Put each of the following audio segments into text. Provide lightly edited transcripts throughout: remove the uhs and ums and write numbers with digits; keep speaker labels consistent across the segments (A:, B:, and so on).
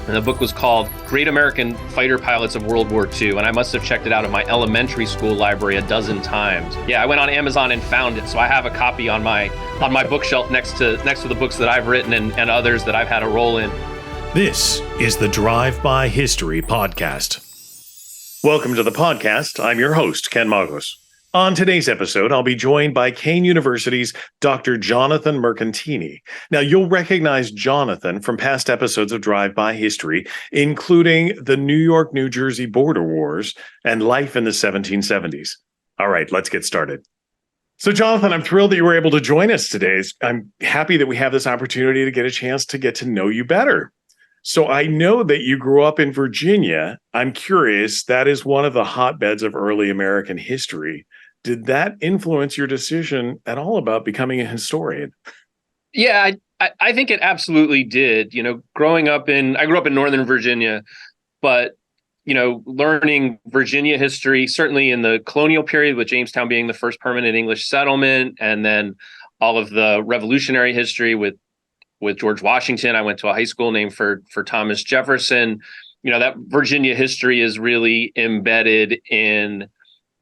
A: And the book was called Great American Fighter Pilots of World War II. And I must have checked it out in my elementary school library a dozen times. Yeah, I went on Amazon and found it. So I have a copy on my bookshelf next to the books that I've written and others that I've had a role in.
B: This is the Drive-By History Podcast. Welcome to the podcast. I'm your host, Ken Magos. On today's episode, I'll be joined by Kean University's Dr. Jonathan Mercantini. Now, you'll recognize Jonathan from past episodes of Drive-By History, including the New York-New Jersey border wars and life in the 1770s. All right, let's get started. So, Jonathan, I'm thrilled that you were able to join us today. I'm happy that we have this opportunity to get a chance to get to know you better. So I know that you grew up in Virginia. I'm curious, that is one of the hotbeds of early American history. Did that influence your decision at all about becoming a historian?
A: Yeah, I think it absolutely did. You know, I grew up in Northern Virginia, but, you know, learning Virginia history, certainly in the colonial period with Jamestown being the first permanent English settlement, and then all of the Revolutionary history with George Washington. I went to a high school named for Thomas Jefferson. You know, that Virginia history is really embedded in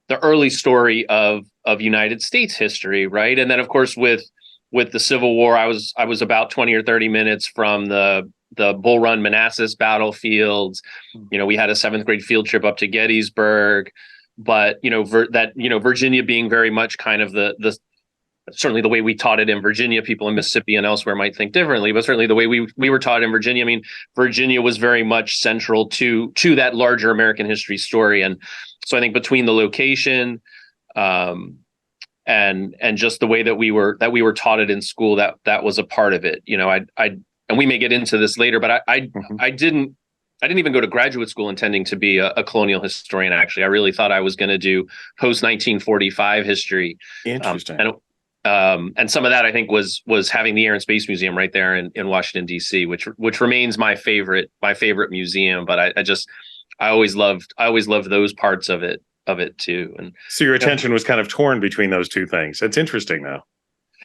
A: the early story of United States history, right? And then, of course, with the Civil War, I was about 20 or 30 minutes from the Bull Run Manassas battlefields. You know, we had a 7th grade field trip up to Gettysburg, but Virginia being very much kind of the certainly the way we taught it in Virginia. People in Mississippi and elsewhere might think differently, but certainly the way we were taught in Virginia. I mean, Virginia was very much central to that larger American history story. And so I think between the location and just the way that we were taught it in school, that was a part of it. You know, and we may get into this later, but I didn't even go to graduate school intending to be a colonial historian. Actually, I really thought I was going to do post 1945 history.
B: Interesting.
A: And some of that, I think, was having the Air and Space Museum right there in Washington, D.C., which remains my favorite museum. But I always loved those parts of it too. And
B: so your attention was kind of torn between those two things. It's interesting, though.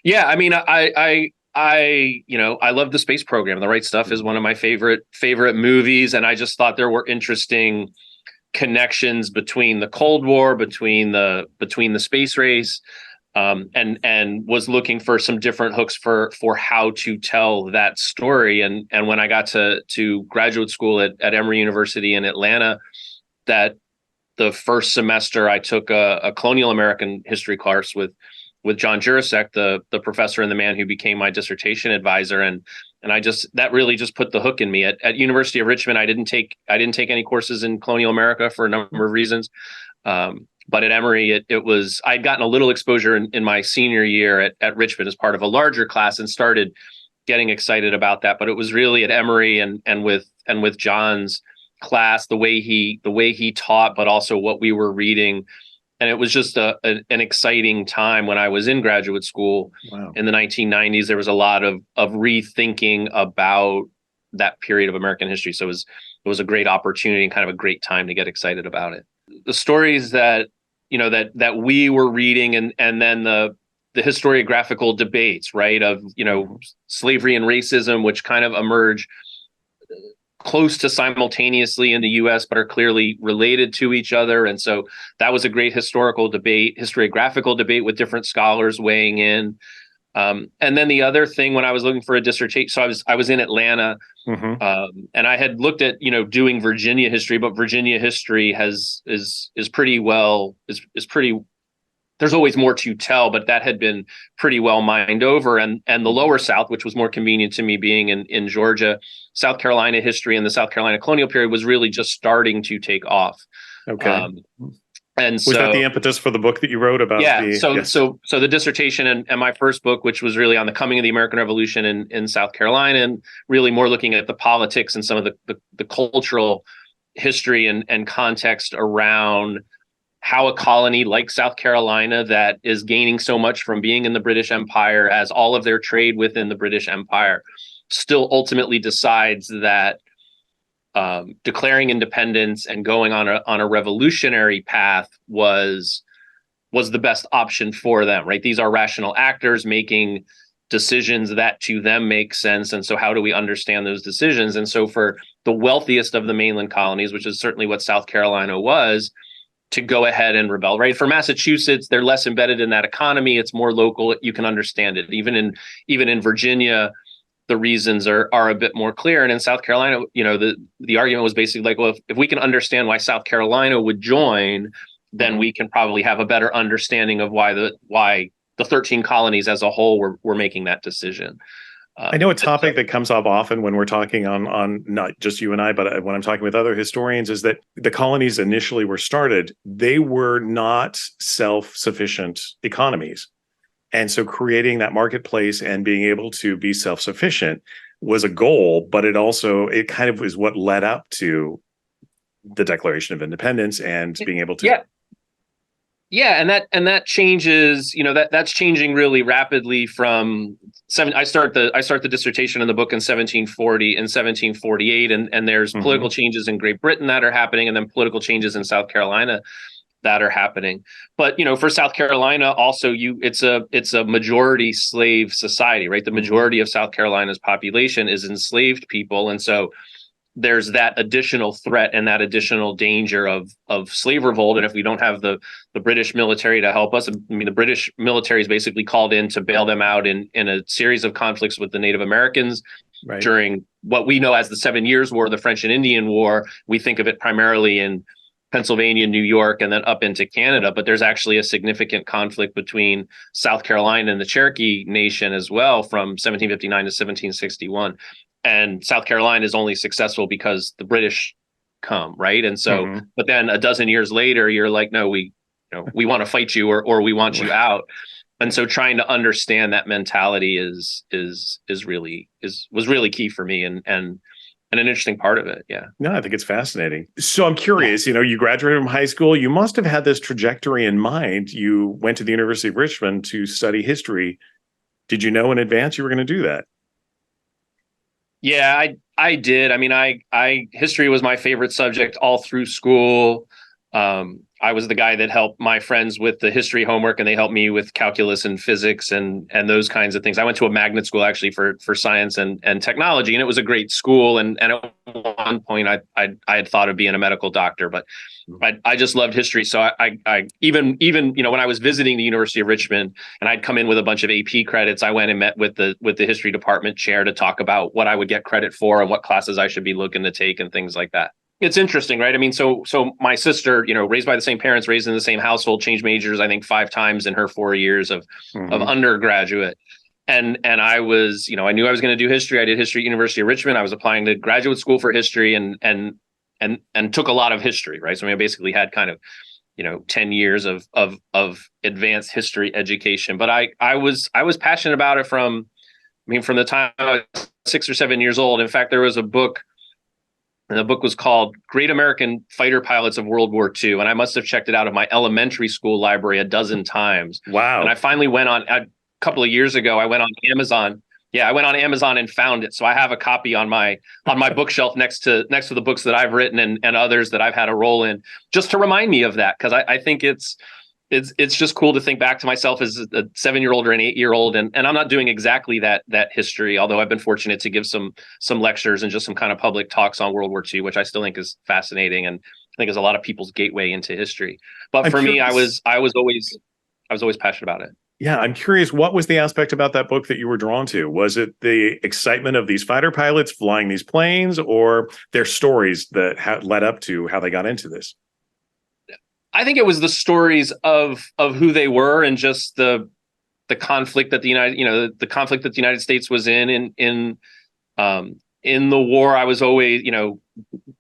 A: Yeah, I mean, I love the space program. The Right Stuff is one of my favorite movies, and I just thought there were interesting connections between the Cold War, between the space race. And was looking for some different hooks for how to tell that story. And when I got to graduate school at Emory University in Atlanta, that the first semester I took a colonial American history course with John Jurasek, the professor and the man who became my dissertation advisor. And that really just put the hook in me. At University of Richmond, I didn't take any courses in colonial America for a number of reasons. But at Emory, I'd gotten a little exposure in my senior year at Richmond as part of a larger class and started getting excited about that. But it was really at Emory and with John's class, the way he taught, but also what we were reading. And it was just an exciting time when I was in graduate school. Wow. In the 1990s. There was a lot of rethinking about that period of American history. So it was a great opportunity and kind of a great time to get excited about it. The stories that we were reading and then the historiographical debates, right, of, you know, slavery and racism, which kind of emerge close to simultaneously in the U.S., but are clearly related to each other. And so that was a great historiographical debate with different scholars weighing in. And then the other thing, when I was looking for a dissertation, so I was in Atlanta, and I had looked at, you know, doing Virginia history, but Virginia history is pretty. There's always more to tell, but that had been pretty well mined over. And the lower South, which was more convenient to me being in Georgia, South Carolina history and the South Carolina colonial period was really just starting to take off.
B: Okay.
A: And
B: was that the impetus for the book that you wrote about?
A: So the dissertation and my first book, which was really on the coming of the American Revolution in South Carolina, and really more looking at the politics and some of the cultural history and context around how a colony like South Carolina that is gaining so much from being in the British Empire, as all of their trade within the British Empire, still ultimately decides that declaring independence and going on a revolutionary path was the best option for them, right? These are rational actors making decisions that to them make sense. And so how do we understand those decisions? And so for the wealthiest of the mainland colonies, which is certainly what South Carolina was, to go ahead and rebel, right? For Massachusetts, they're less embedded in that economy. It's more local. You can understand it. Even in Virginia, the reasons are a bit more clear. And in South Carolina, the argument was basically like, well, if we can understand why South Carolina would join, then we can probably have a better understanding of why the 13 colonies as a whole were making that decision.
B: I know a topic that comes up often when we're talking on not just you and I, but when I'm talking with other historians, is that the colonies initially were started, they were not self-sufficient economies. And so creating that marketplace and being able to be self-sufficient was a goal, but it kind of is what led up to the Declaration of Independence and being able to.
A: Yeah, and that changes, that's changing really rapidly from I start the dissertation in the book in 1740 and 1748, and there's political changes in Great Britain that are happening, and then political changes in South Carolina that are happening. But for South Carolina also, it's a majority slave society, right? The majority of South Carolina's population is enslaved people, and so there's that additional threat and that additional danger of slave revolt. And if we don't have the British military to help us, I mean, the British military is basically called in to bail them out in a series of conflicts with the Native Americans during what we know as the 7 Years' War, the French and Indian War. We think of it primarily in Pennsylvania, New York, and then up into Canada. But there's actually a significant conflict between South Carolina and the Cherokee Nation as well from 1759 to 1761. And South Carolina is only successful because the British come, right? And so, but then a dozen years later, you're like, no, we want to fight you, or we want you out. And so, trying to understand that mentality was really key for me, and an interesting part of it. Yeah.
B: No, I think it's fascinating. So I'm curious. You graduated from high school. You must have had this trajectory in mind. You went to the University of Richmond to study history. Did you know in advance you were going to do that?
A: Yeah, I did. I mean, history was my favorite subject all through school. I was the guy that helped my friends with the history homework, and they helped me with calculus and physics and those kinds of things. I went to a magnet school actually for science and technology, and it was a great school. And at one point, I had thought of being a medical doctor, but I just loved history. So I even when I was visiting the University of Richmond and I'd come in with a bunch of AP credits, I went and met with the history department chair to talk about what I would get credit for and what classes I should be looking to take and things like that. It's interesting, right? I mean, so my sister, raised by the same parents, raised in the same household, changed majors, I think 5 times in her 4 years of undergraduate. And I was, I knew I was going to do history. I did history at University of Richmond. I was applying to graduate school for history and took a lot of history, right? So I basically had kind of, 10 years of advanced history education. But I was passionate about it from the time I was 6 or 7 years old. In fact, there was a book. And the book was called Great American Fighter Pilots of World War II. And I must have checked it out of my elementary school library a dozen times.
B: Wow.
A: And I finally went on a couple of years ago. I went on Amazon. Yeah, I went on Amazon and found it. So I have a copy on my bookshelf next to the books that I've written and others that I've had a role in, just to remind me of that. Because I think it's just cool to think back to myself as a 7-year-old or an 8-year-old. And I'm not doing exactly that history, although I've been fortunate to give some lectures and just some kind of public talks on World War II, which I still think is fascinating. And I think is a lot of people's gateway into history. But for me, I was always passionate about it.
B: Yeah. I'm curious, what was the aspect about that book that you were drawn to? Was it the excitement of these fighter pilots flying these planes, or their stories that led up to how they got into this?
A: I think it was the stories of who they were and just the conflict that the United States was in the war. I was always,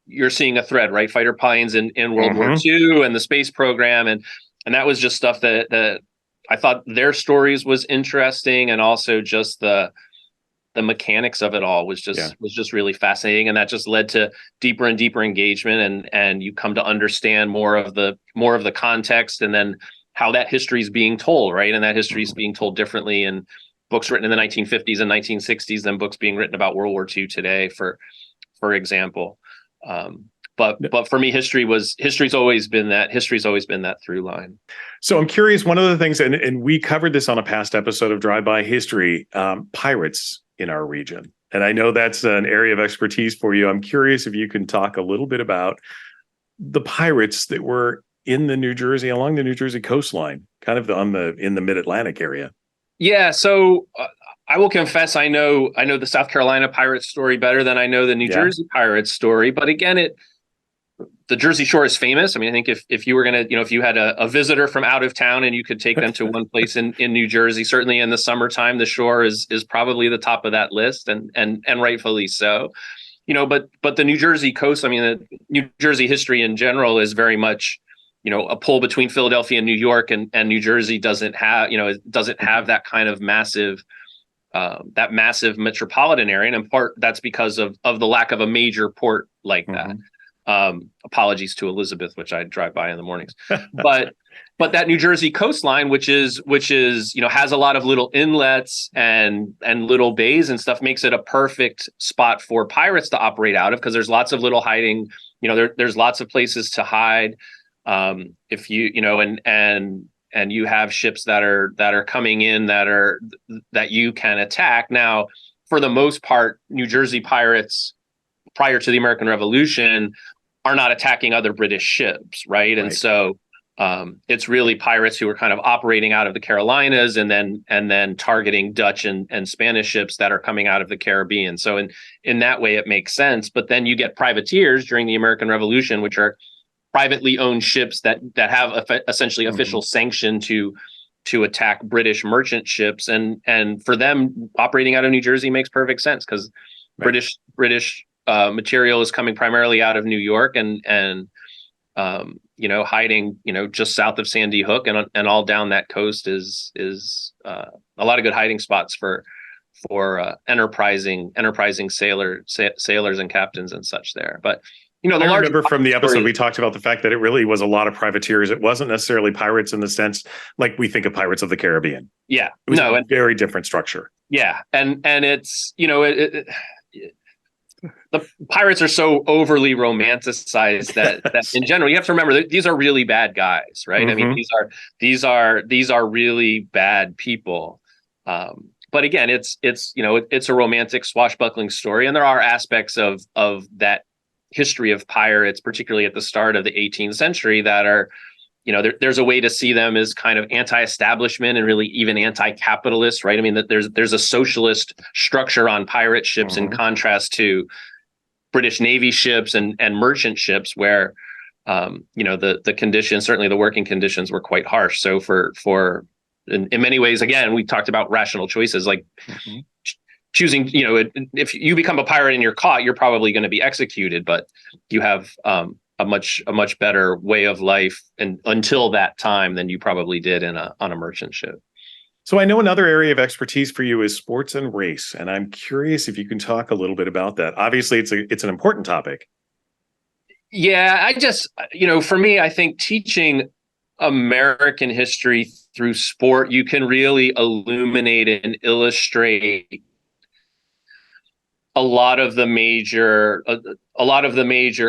A: you're seeing a thread, right? Fighter planes in World War II and the space program. And that was just stuff that I thought their stories was interesting. And also just the mechanics of it all was just really fascinating, and that just led to deeper and deeper engagement, and you come to understand more of the context, and then how that history is being told, right? And that history is being told differently in books written in the 1950s and 1960s than books being written about World War II today, for example. But for me, history's always been that through line.
B: So I'm curious, one of the things, and we covered this on a past episode of Drive-By History, pirates in our region. And I know that's an area of expertise for you. I'm curious if you can talk a little bit about the pirates that were along the New Jersey coastline, kind of in the mid-Atlantic area.
A: Yeah. So I will confess, I know the South Carolina pirate story better than I know the New Jersey pirate story. But again, the Jersey Shore is famous. I mean, I think if you were going to, if you had a visitor from out of town and you could take them to one place in New Jersey, certainly in the summertime, the shore is probably the top of that list, and rightfully so. But the New Jersey coast, I mean, the New Jersey history in general is very much, a pull between Philadelphia and New York, and New Jersey doesn't have that kind of massive metropolitan area. And in part, that's because of the lack of a major port like that. Apologies to Elizabeth, which I drive by in the mornings, but that New Jersey coastline, which is, has a lot of little inlets and little bays and stuff, makes it a perfect spot for pirates to operate out of, because there's lots of little hiding, there's lots of places to hide. If and you have ships that are coming in that you can attack. Now, for the most part, New Jersey pirates prior to the American Revolution are not attacking other British ships, right? And so it's really pirates who are kind of operating out of the Carolinas and then targeting Dutch and Spanish ships that are coming out of the Caribbean. So in that way, it makes sense. But then you get privateers during the American Revolution, which are privately owned ships that have essentially official sanction to attack British merchant ships, and for them operating out of New Jersey makes perfect sense, because British material is coming primarily out of New York and hiding just south of Sandy Hook and all down that coast is a lot of good hiding spots for enterprising sailors and captains and such there. But I
B: remember from the episode we talked about the fact that it really was a lot of privateers. It wasn't necessarily pirates in the sense like we think of Pirates of the Caribbean.
A: Yeah,
B: it was a very different structure.
A: Yeah, and it's the pirates are so overly romanticized that in general you have to remember that these are really bad guys, right? I mean, these are really bad people. But again, it's a romantic swashbuckling story, and there are aspects of that history of pirates, particularly at the start of the 18th century, that are, there's a way to see them as kind of anti-establishment and really even anti-capitalist, right? I mean, that there's a socialist structure on pirate ships in contrast to British Navy ships and merchant ships, where the conditions, certainly the working conditions, were quite harsh. So for in many ways, again, we talked about rational choices, like choosing, if you become a pirate and you're caught, you're probably going to be executed, but you have a much better way of life and until that time than you probably did on a merchant ship.
B: So I know another area of expertise for you is sports and race, and I'm curious if you can talk a little bit about that. Obviously, it's an important topic.
A: Yeah, I just, for me, I think teaching American history through sport, you can really illuminate and illustrate a lot of the major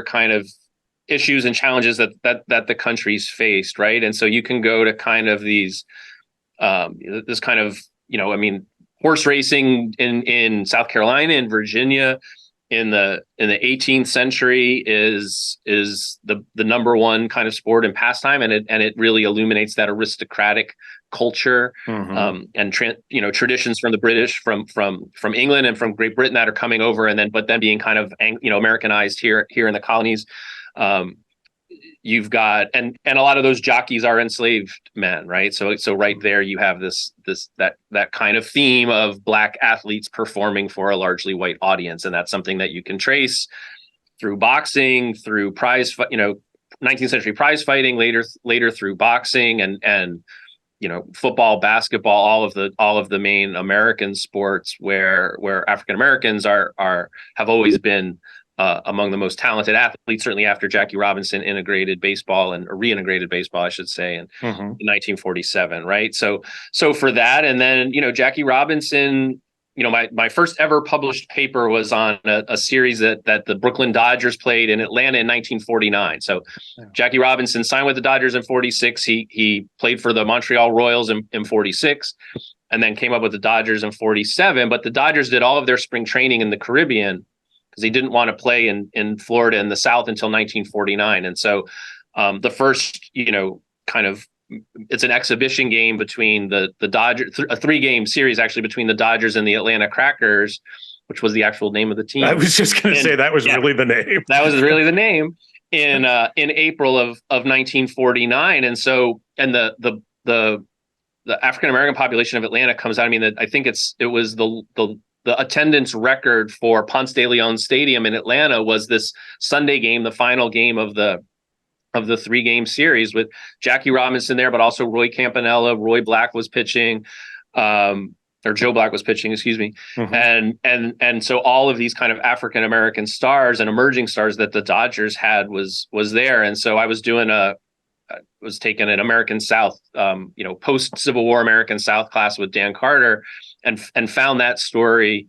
A: kind of issues and challenges that the country's faced, right? And so you can go to kind of these this kind of horse racing in South Carolina and Virginia in the 18th century is the number one kind of sport and pastime, and it really illuminates that aristocratic culture and traditions from the British, from England and from Great Britain that are coming over, but then being kind of Americanized here in the colonies. You've got and a lot of those jockeys are enslaved men, right? So right there you have that kind of theme of Black athletes performing for a largely white audience, and that's something that you can trace through boxing, through 19th century prize fighting, later through boxing and football, basketball, all of the main American sports where African Americans have always been among the most talented athletes, certainly after Jackie Robinson reintegrated baseball, I should say, in 1947, right? So for that, and then Jackie Robinson my first ever published paper was on a series that the Brooklyn Dodgers played in Atlanta in 1949. So Jackie Robinson signed with the Dodgers in 46. He played for the Montreal Royals in 46, and then came up with the Dodgers in 47. But the Dodgers did all of their spring training in the Caribbean because they didn't want to play in Florida in the South until 1949. And so the first, kind of, it's an exhibition game between the Dodgers, a 3-game series actually between the Dodgers and the Atlanta Crackers, which was the actual name of the team.
B: I was just going to say that was really the name.
A: That was really the name in April of 1949. And so, and the African American population of Atlanta comes out. I mean, I think it was the attendance record for Ponce de Leon Stadium in Atlanta was this Sunday game, the final game of the 3-game series, with Jackie Robinson there, but also Roy Campanella. Roy Black was pitching, or Joe Black was pitching, excuse me. Mm-hmm. And so all of these kind of African American stars and emerging stars that the Dodgers had was there. And so I was taking an American South, post Civil War American South class with Dan Carter, and found that story.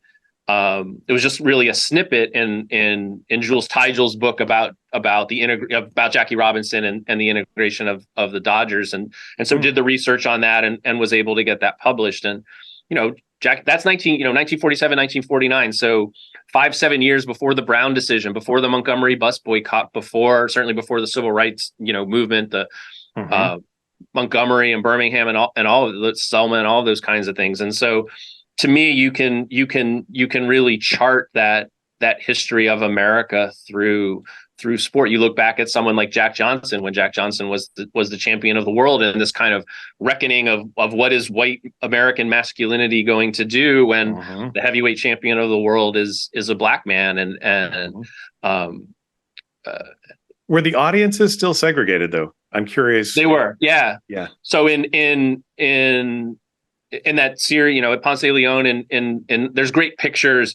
A: It was just really a snippet in Jules Teigel's book about Jackie Robinson and the integration of the Dodgers, and so did the research on that and was able to get that published. And that's 1947, 1949. So 5-7 years before the Brown decision, before the Montgomery bus boycott, certainly before the civil rights movement, the Montgomery and Birmingham and all of the Selma and all those kinds of things. And so, to me, you can really chart that history of America through sport. You look back at someone like Jack Johnson, when Jack Johnson was the champion of the world, and this kind of reckoning of what is white American masculinity going to do when the heavyweight champion of the world is a black man.
B: Were the audiences still segregated, though? I'm curious.
A: They were, yeah. So in that series, at Ponce de Leon, and there's great pictures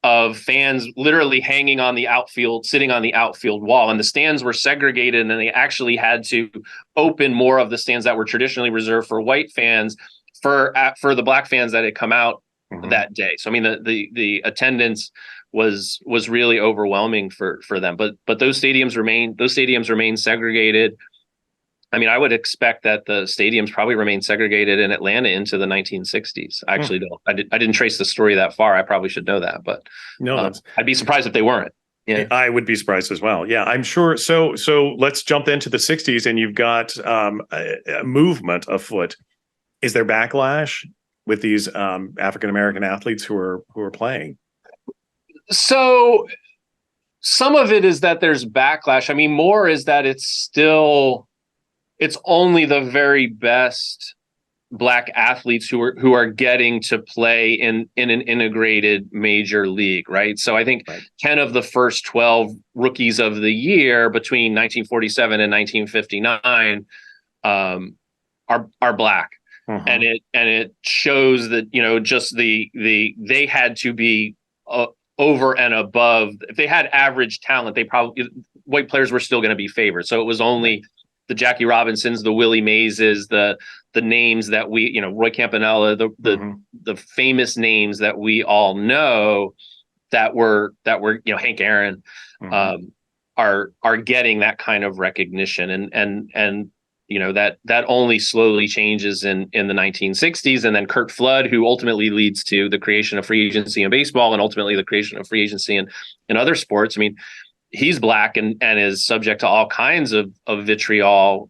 A: of fans literally hanging on the outfield, sitting on the outfield wall, and the stands were segregated, and then they actually had to open more of the stands that were traditionally reserved for white fans for the black fans that had come out that day. So I mean, the attendance was really overwhelming for them, but those stadiums remain segregated. I mean, I would expect that the stadiums probably remained segregated in Atlanta into the 1960s. I actually don't. I didn't trace the story that far. I probably should know that, but I'd be surprised if they weren't. Yeah,
B: I would be surprised as well. Yeah, I'm sure. So let's jump into the 60s, and you've got a movement afoot. Is there backlash with these African American athletes who are playing?
A: So some of it is that there's backlash. I mean, more is that it's only the very best black athletes who are getting to play in an integrated major league, right? So I think 10 of the first 12 rookies of the year between 1947 and 1959 are black. And it shows that, just they had to be over and above. If they had average talent, white players were still going to be favored. So it was only the Jackie Robinsons, the Willie Mazes, the names that we, Roy Campanella, the famous names that we all know that were Hank Aaron, are getting that kind of recognition, and that only slowly changes in the 1960s, and then Curt Flood, who ultimately leads to the creation of free agency in baseball and ultimately the creation of free agency in other sports. I mean, he's black and is subject to all kinds of vitriol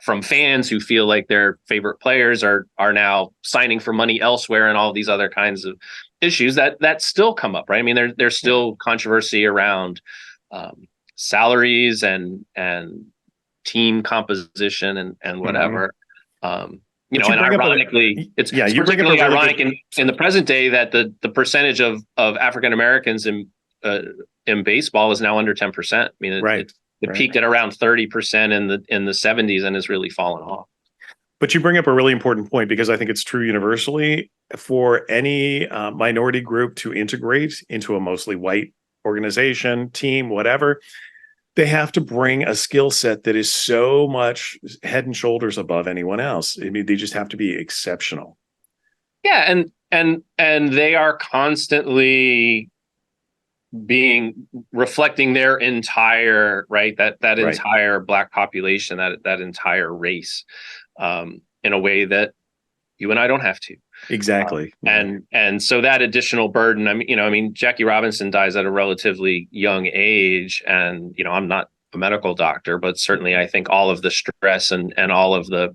A: from fans who feel like their favorite players are now signing for money elsewhere, and all these other kinds of issues that still come up, right? I mean, there's still controversy around salaries and team composition and whatever. And ironically, it's particularly ironic in the present day that the percentage of African Americans in baseball is now under 10%. I mean, it peaked at around 30% in the 70s and has really fallen off.
B: But you bring up a really important point, because I think it's true universally for any minority group to integrate into a mostly white organization, team, whatever. They have to bring a skill set that is so much head and shoulders above anyone else. I mean, they just have to be exceptional.
A: Yeah, and they are constantly reflecting their entire that entire Black population, that entire race, in a way that you and I don't have to.
B: Exactly.
A: And so that additional burden, I mean, Jackie Robinson dies at a relatively young age, and I'm not a medical doctor, but certainly I think all of the stress and all of the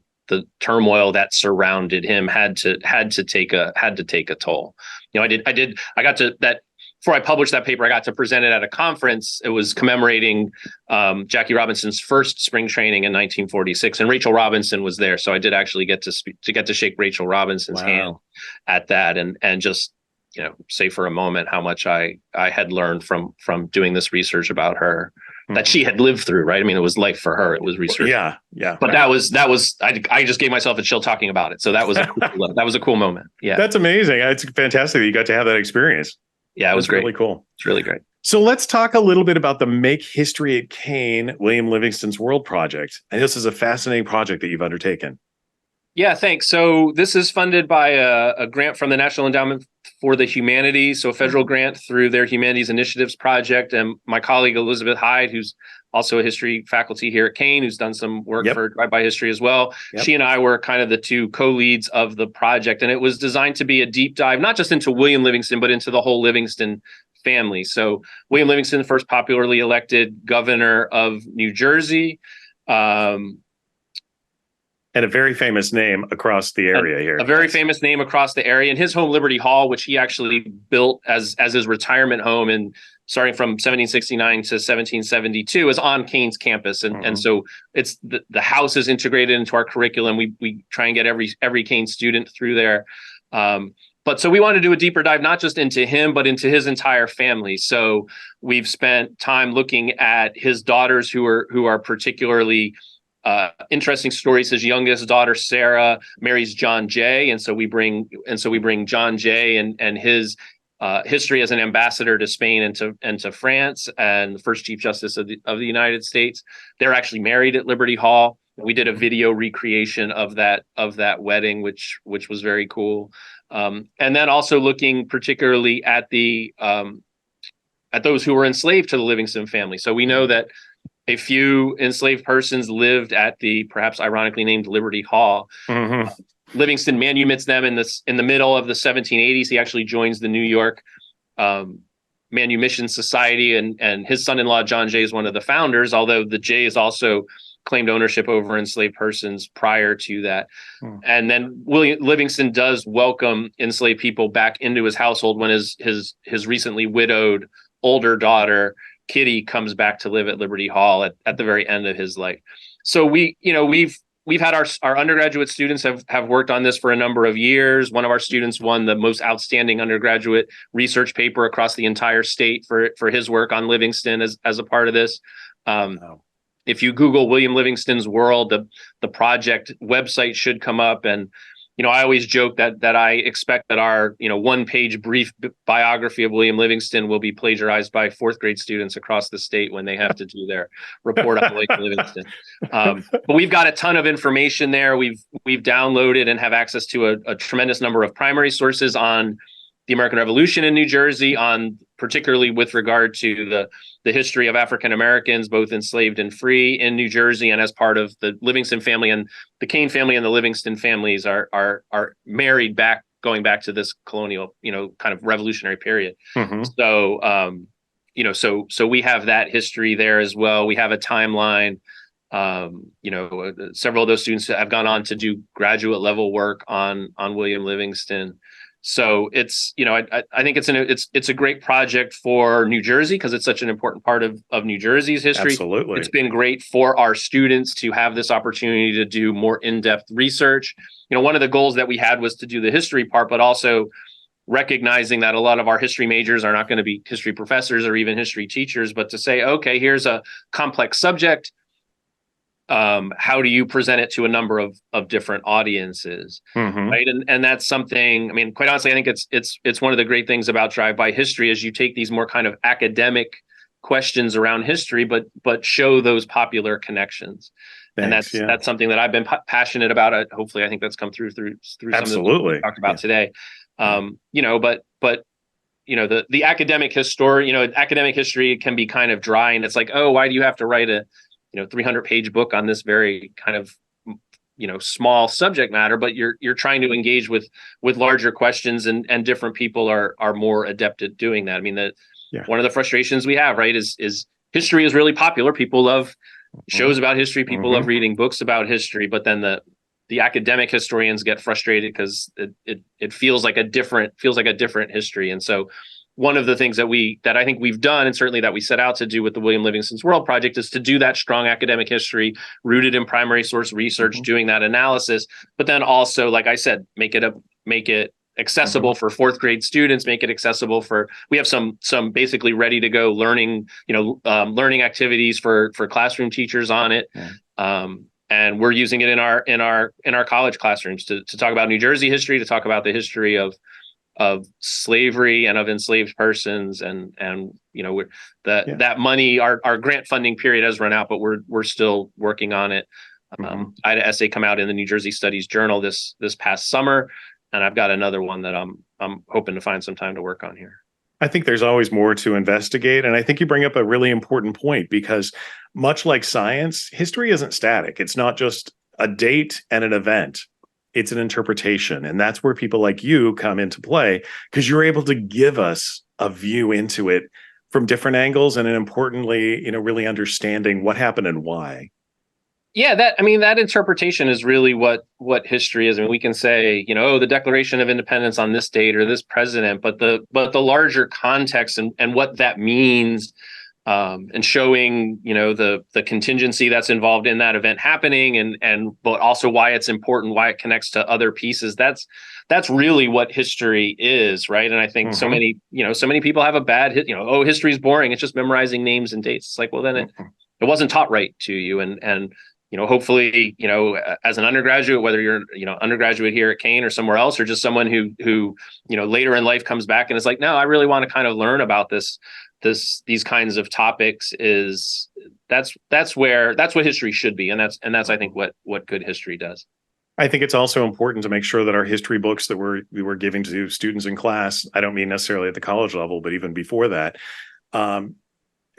A: turmoil that surrounded him had to take a toll. I got to that. Before I published that paper, I got to present it at a conference. It was commemorating Jackie Robinson's first spring training in 1946, and Rachel Robinson was there. So I did actually get to shake Rachel Robinson's hand at that, and just say for a moment how much I had learned from doing this research about her, that she had lived through. Right? I mean, it was life for her. It was research.
B: Yeah.
A: But that was I just gave myself a chill talking about it. So that was a cool moment. Yeah,
B: that's amazing. It's fantastic that you got to have that experience.
A: Yeah, it was great.
B: Really cool.
A: It's really great.
B: So let's talk a little bit about the Make History Kean, William Livingston's World Project. And this is a fascinating project that you've undertaken.
A: Yeah, thanks. So this is funded by a grant from the National Endowment for the Humanities, so a federal grant through their Humanities Initiatives Project. And my colleague, Elizabeth Hyde, who's also a history faculty here at Kean, who's done some work for Drive-By History as well. Yep. She and I were kind of the two co-leads of the project. And it was designed to be a deep dive, not just into William Livingston, but into the whole Livingston family. So William Livingston, the first popularly elected governor of New Jersey.
B: And a very famous name across the area here.
A: A very famous name across the area. And his home, Liberty Hall, which he actually built as his retirement home, and starting from 1769 to 1772, is on Kean's campus. And so it's the house is integrated into our curriculum. We try and get every Kean student through there. But so we want to do a deeper dive, not just into him, but into his entire family. So we've spent time looking at his daughters who are particularly interesting stories. His youngest daughter, Sarah, marries John Jay. And so we bring John Jay and his history as an ambassador to Spain and to France, and the first Chief Justice of the United States. They're actually married at Liberty Hall. We did a video recreation of that wedding, which was very cool. And then also looking particularly at those who were enslaved to the Livingston family. So we know that a few enslaved persons lived at the perhaps ironically named Liberty Hall. Livingston manumits them in the middle of the 1780s. He actually joins the New York Manumission Society, and his son-in-law John Jay is one of the founders, although the Jays also claimed ownership over enslaved persons prior to that. And then William Livingston does welcome enslaved people back into his household when his recently widowed older daughter Kitty comes back to live at Liberty Hall at the very end of his life. So we've had our undergraduate students have worked on this for a number of years. One of our students won the most outstanding undergraduate research paper across the entire state for his work on Livingston as a part of this. If you Google William Livingston's World, the project website should come up. And I always joke that I expect that our one-page brief biography of William Livingston will be plagiarized by fourth grade students across the state when they have to do their report on William Livingston. But we've got a ton of information there. We've downloaded and have access to a tremendous number of primary sources on the American Revolution in New Jersey, on particularly with regard to the history of African Americans, both enslaved and free in New Jersey, and as part of the Livingston family. And the Kean family and the Livingston families are married going back to this colonial, kind of revolutionary period. So, so we have that history there as well. We have a timeline. Several of those students have gone on to do graduate level work on William Livingston. So it's, I think it's a great project for New Jersey because it's such an important part of New Jersey's history.
B: Absolutely.
A: It's been great for our students to have this opportunity to do more in-depth research. One of the goals that we had was to do the history part, but also recognizing that a lot of our history majors are not going to be history professors or even history teachers, but to say, okay, here's a complex subject. How do you present it to a number of different audiences, right? And that's something. I mean, quite honestly, I think it's one of the great things about Drive-By History is you take these more kind of academic questions around history, but show those popular connections. Thanks, and that's something that I've been passionate about. Hopefully, I think that's come through some of the things we talked about today. But the academic academic history can be kind of dry, and it's like, oh, why do you have to write a 300-page book on this very kind of small subject matter? But you're trying to engage with larger questions, and different people are more adept at doing that. I mean, one of the frustrations we have, right, is history is really popular. People love shows about history. People love reading books about history, but then the academic historians get frustrated because it feels like a different history. And so one of the things that I think we've done, and certainly that we set out to do with the William Livingston's World Project, is to do that strong academic history rooted in primary source research, doing that analysis, but then also, like I said, make it accessible for fourth grade students, make it accessible we have some basically ready to go learning activities for classroom teachers on it. And we're using it in our college classrooms to talk about New Jersey history, to talk about the history of slavery and of enslaved persons, and that money, our grant funding period has run out, but we're still working on it. I had an essay come out in the New Jersey Studies Journal this past summer, and I've got another one that I'm hoping to find some time to work on here.
B: I think there's always more to investigate. And I think you bring up a really important point, because much like science, history isn't static. It's not just a date and an event. It's an interpretation. And that's where people like you come into play, because you're able to give us a view into it from different angles, and importantly, really understanding what happened and why.
A: Yeah, that interpretation is really what history is. I mean, we can say, the Declaration of Independence on this date or this president, but the larger context and what that means, and showing, the contingency that's involved in that event happening, but also why it's important, why it connects to other pieces. That's really what history is, right? And I think so many people have a bad history is boring. It's just memorizing names and dates. It's like, well, then it wasn't taught right to you, and hopefully, as an undergraduate, whether you're, undergraduate here at Kean or somewhere else, or just someone who later in life comes back and is like, no, I really want to kind of learn about these kinds of topics, that's what history should be. And that's I think what good history does.
B: I think it's also important to make sure that our history books that we were giving to students in class, I don't mean necessarily at the college level, but even before that,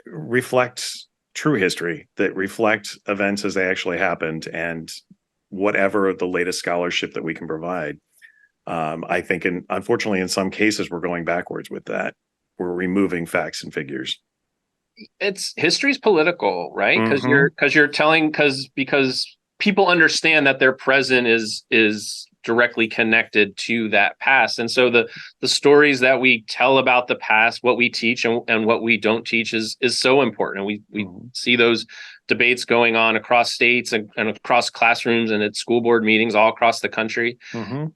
B: reflect true history, that reflect events as they actually happened, and whatever the latest scholarship that we can provide. I think, unfortunately, in some cases, we're going backwards with that. We're removing facts and figures.
A: History's political, right? Because people understand that their present is directly connected to that past. And so the stories that we tell about the past, what we teach and what we don't teach is so important. And we see those debates going on across states and across classrooms and at school board meetings all across the country. And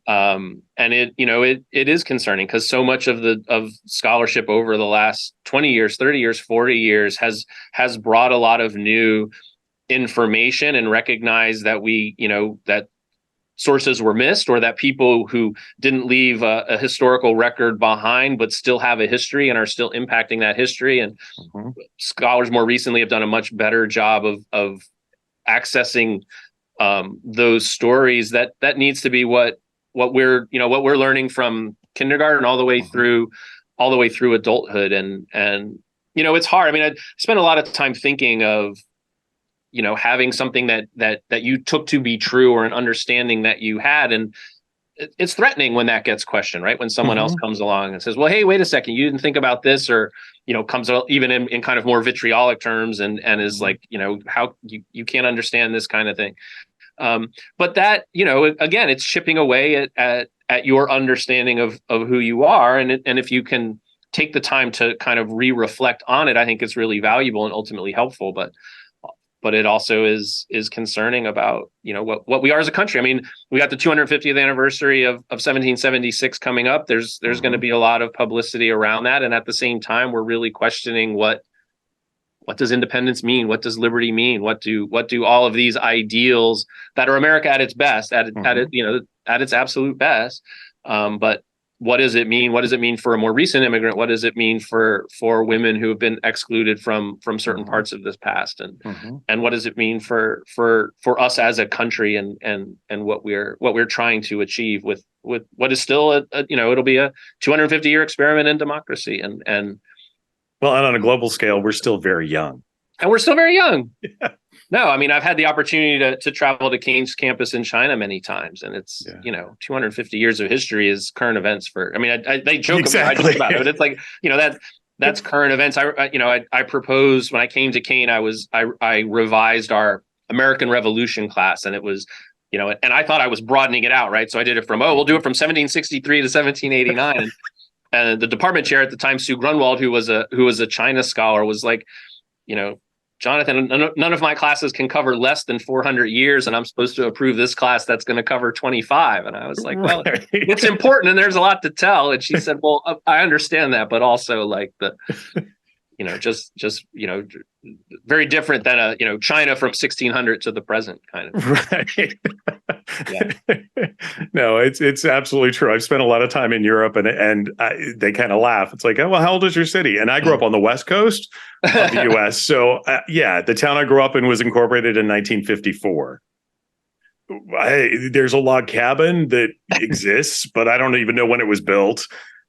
A: it is concerning, because so much of scholarship over the last 20 years, 30 years, 40 years has brought a lot of new information and recognized that that sources were missed, or that people who didn't leave a historical record behind but still have a history and are still impacting that history. And scholars more recently have done a much better job of accessing those stories. That needs to be what we're learning from kindergarten all the way through adulthood. And it's hard. I mean, I spent a lot of time thinking of having something that you took to be true, or an understanding that you had. And it's threatening when that gets questioned, right? When someone else comes along and says, well, hey, wait a second, you didn't think about this, or, comes out even in kind of more vitriolic terms and is like, how you can't understand this kind of thing. But that, again, it's chipping away at your understanding of who you are. And if you can take the time to kind of reflect on it, I think it's really valuable and ultimately helpful. But it also is concerning about, what we are as a country. I mean, we got the 250th anniversary of 1776 coming up. There's going to be a lot of publicity around that. And at the same time, we're really questioning what does independence mean? What does liberty mean? What do all of these ideals that are America at its best, at its absolute best, but what does it mean? What does it mean for a more recent immigrant? What does it mean for women who have been excluded from certain parts of this past? And what does it mean for us as a country and what we're trying to achieve with what is still it'll be a 250-year experiment in democracy. And
B: well, and on a global scale, we're still very young.
A: And we're still very young.
B: Yeah.
A: No, I mean, I've had the opportunity to travel to Kean's campus in China many times, and it's 250 years of history is current events for. I mean, they joke
B: Exactly.
A: about it. But it's like that's current events. I proposed when I came to Kean. I revised our American Revolution class, and it was and I thought I was broadening it out, right? So I did it from we'll do it from 1763 to 1789, and the department chair at the time, Sue Grunwald, who was a China scholar, was like, Jonathan, none of my classes can cover less than 400 years, and I'm supposed to approve this class that's going to cover 25. And I was like, well, it's important, and there's a lot to tell. And she said, well, I understand that, but also like just very different than China from 1600 to the present kind of.
B: Right. Yeah. No, it's absolutely true. I've spent a lot of time in Europe, and they kind of laugh. It's like, oh, well, how old is your city? And I grew up on the West Coast of the U.S. So the town I grew up in was incorporated in 1954. There's a log cabin that exists, but I don't even know when it was built.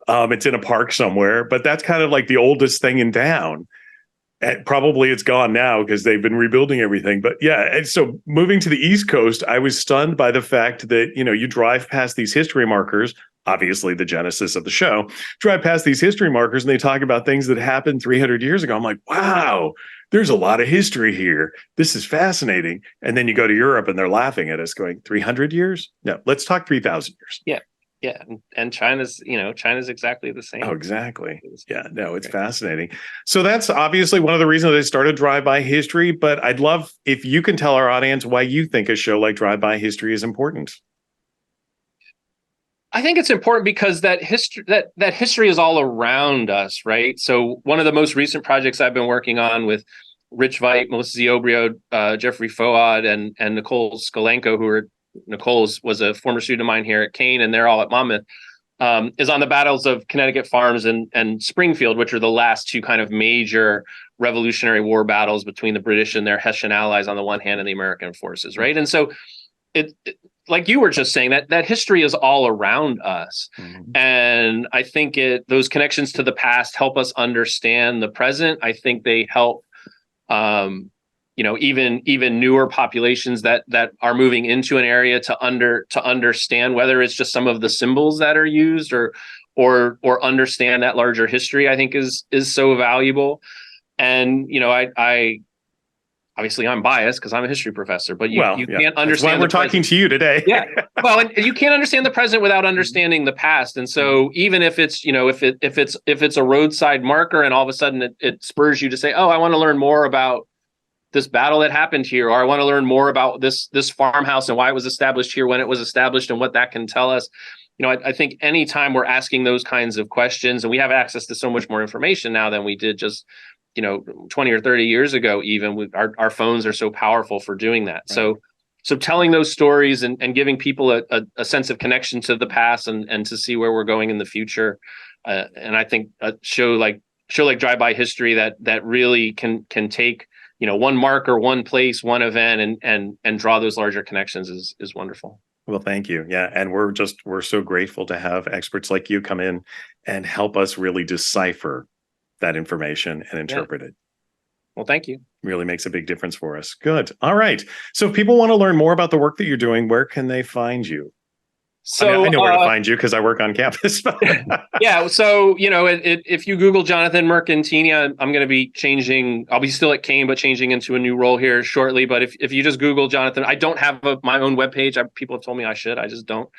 B: It's in a park somewhere, but that's kind of like the oldest thing in town. And probably it's gone now because they've been rebuilding everything. But yeah, and so moving to the East Coast, I was stunned by the fact that, you drive past these history markers, obviously the genesis of the show, drive past these history markers and they talk about things that happened 300 years ago. I'm like, wow, there's a lot of history here. This is fascinating. And then you go to Europe and they're laughing at us going, 300 years? No, let's talk 3,000 years.
A: Yeah. Yeah. And China's exactly the same.
B: Oh, exactly. Yeah, no, it's fascinating. So that's obviously one of the reasons I started Drive-By History, but I'd love if you can tell our audience why you think a show like Drive-By History is important.
A: I think it's important because that history is all around us, right? So one of the most recent projects I've been working on with Rich Veit, Melissa Ziobrio, Jeffrey Foad, and Nicole Skolenko, Nicole was a former student of mine here at Kean, and they're all at Monmouth, is on the battles of Connecticut Farms and Springfield, which are the last two kind of major Revolutionary War battles between the British and their Hessian allies on the one hand and the American forces, right? And so it like you were just saying, that history is all around us. Mm-hmm. And I think those connections to the past help us understand the present. I think they help even newer populations that are moving into an area to understand, whether it's just some of the symbols that are used or understand that larger history, I think is so valuable. And I obviously I'm biased because I'm a history professor, but you can't understand.
B: That's why we're talking to you today.
A: Yeah. Well, and you can't understand the present without understanding the past. And so even if it's, if it's a roadside marker and all of a sudden it spurs you to say, oh, I want to learn more about this battle that happened here, or I want to learn more about this farmhouse and why it was established here, when it was established, and what that can tell us. I think anytime we're asking those kinds of questions, and we have access to so much more information now than we did just 20 or 30 years ago, even with our phones are so powerful for doing that. Right. So telling those stories and giving people a sense of connection to the past and to see where we're going in the future. And I think a show like Drive-By History that really can take one marker, one place, one event, and draw those larger connections is wonderful.
B: Well, thank you. Yeah. And we're so grateful to have experts like you come in and help us really decipher that information and interpret it.
A: Well, thank you.
B: Really makes a big difference for us. Good. All right. So if people want to learn more about the work that you're doing, where can they find you? So I know where to find you because I work on campus.
A: Yeah. So, if you Google Jonathan Mercantini, I'm going to be changing. I'll be still at Kean, but changing into a new role here shortly. But if you just Google Jonathan, I don't have my own webpage. People have told me I should. I just don't.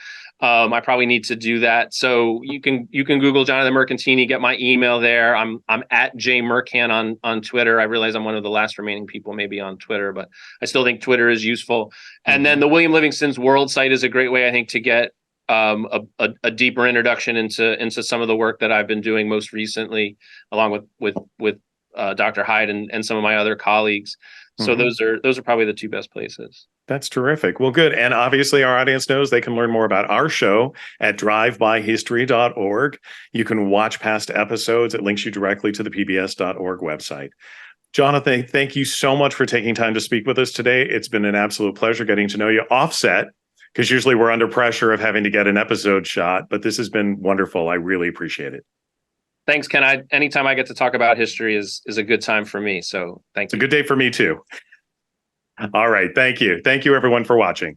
A: I probably need to do that. So you can Google Jonathan Mercantini, get my email there. I'm at jmercan on Twitter. I realize I'm one of the last remaining people maybe on Twitter, but I still think Twitter is useful. And then the William Livingston's World site is a great way, I think, to get a deeper introduction into some of the work that I've been doing most recently, along with Dr. Hyde and some of my other colleagues. So those are probably the two best places.
B: That's terrific. Well, good. And obviously, our audience knows they can learn more about our show at drivebyhistory.org. You can watch past episodes. It links you directly to the pbs.org website. Jonathan, thank you so much for taking time to speak with us today. It's been an absolute pleasure getting to know you offset, because usually we're under pressure of having to get an episode shot, but this has been wonderful. I really appreciate it.
A: Thanks, Ken. Anytime I get to talk about history is a good time for me. So thank you.
B: It's a good day for me too. All right. Thank you. Thank you, everyone, for watching.